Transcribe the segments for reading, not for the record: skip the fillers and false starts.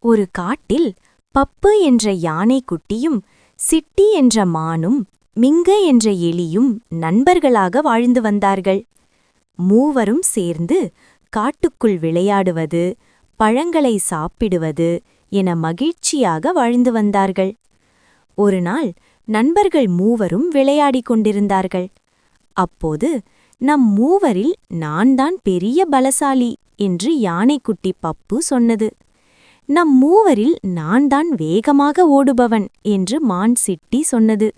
ஒரு காட்டில் பப்பு என்ற யானை குட்டியும் சிட்டி என்ற மானும் மிங்க என்ற எலியும் நண்பர்களாக வாழ்ந்து வந்தார்கள். மூவரும் சேர்ந்து காட்டுக்குள் விளையாடுவது, பழங்களை சாப்பிடுவது என மகிழ்ச்சியாக வாழ்ந்து வந்தார்கள். ஒருநாள் நண்பர்கள் மூவரும் விளையாடிக் கொண்டிருந்தார்கள். அப்போது நம் மூவரில் நான்தான் பெரிய பலசாலி என்று யானைக்குட்டி பப்பு சொன்னது. நம் மூவரில் நான்தான் வேகமாக ஓடுபவன் என்று மான் சிட்டி சொன்னது.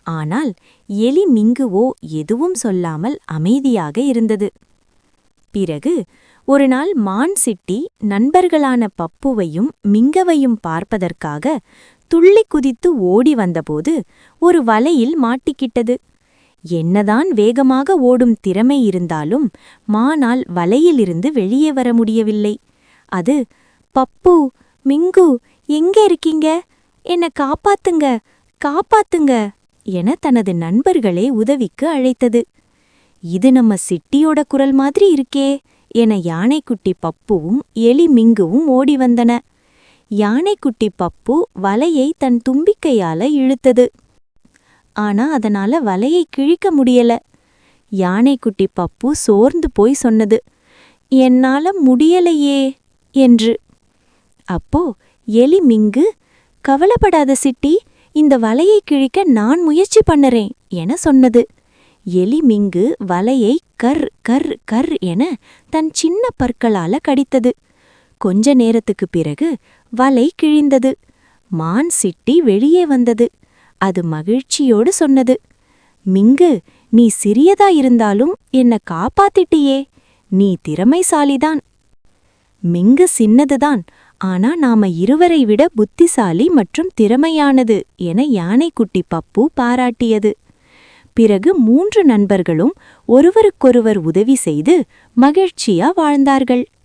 ஆனால் எலி மிங்குவோ எதுவும் சொல்லாமல் அமைதியாக இருந்தது. பிறகு ஒருநாள் மான் சிட்டி நண்பர்களான பப்புவையும் மிங்கவையும் பார்ப்பதற்காக துள்ளி குதித்து ஓடி வந்தபோது ஒரு வலையில் மாட்டிக்கிட்டது. என்னதான் வேகமாக ஓடும் திறமை இருந்தாலும் மானால் வலையிலிருந்து வெளியே வர முடியவில்லை. அது, பப்பு, மிங்கு, எங்கே இருக்கீங்க? என்ன காப்பாத்துங்க, காப்பாத்துங்க என தனது நண்பர்களை உதவிக்கு அழைத்தது. இது நம்ம சிட்டியோட குரல் மாதிரி இருக்கே என யானைக்குட்டி பப்புவும் எலி மிங்குவும் ஓடி வந்தன. யானைக்குட்டி பப்பு வலையை தன் தும்பிக்கையால இழுத்தது. ஆனா அதனால வலையை கிழிக்க முடியல. யானைக்குட்டி பப்பு சோர்ந்து போய் சொன்னது, என்னால முடியலையே என்று. அப்போ எலி மிங்கு, கவலைப்படாத சிட்டி, இந்த வலையை கிழிக்க நான் முயற்சி பண்ணுறேன் என சொன்னது. எலி மிங்கு வலையை கர் கர் கர் என தன் சின்ன பற்களால கடித்தது. கொஞ்ச நேரத்துக்குப் பிறகு வலை கிழிந்தது. மான் சிட்டி வெளியே வந்தது. அது மகிழ்ச்சியோடு சொன்னது, மிங்கு, நீ சிறியதா இருந்தாலும் என்ன காப்பாத்திட்டியே, நீ திறமைசாலிதான். மிங்கு சின்னதுதான், ஆனா நாம இருவரை விட புத்திசாலி மற்றும் திறமையானது என யானைக்குட்டி பப்பு பாராட்டியது. பிறகு 3 நண்பர்களும் ஒருவருக்கொருவர் உதவி செய்து மகிழ்ச்சியா வாழ்ந்தார்கள்.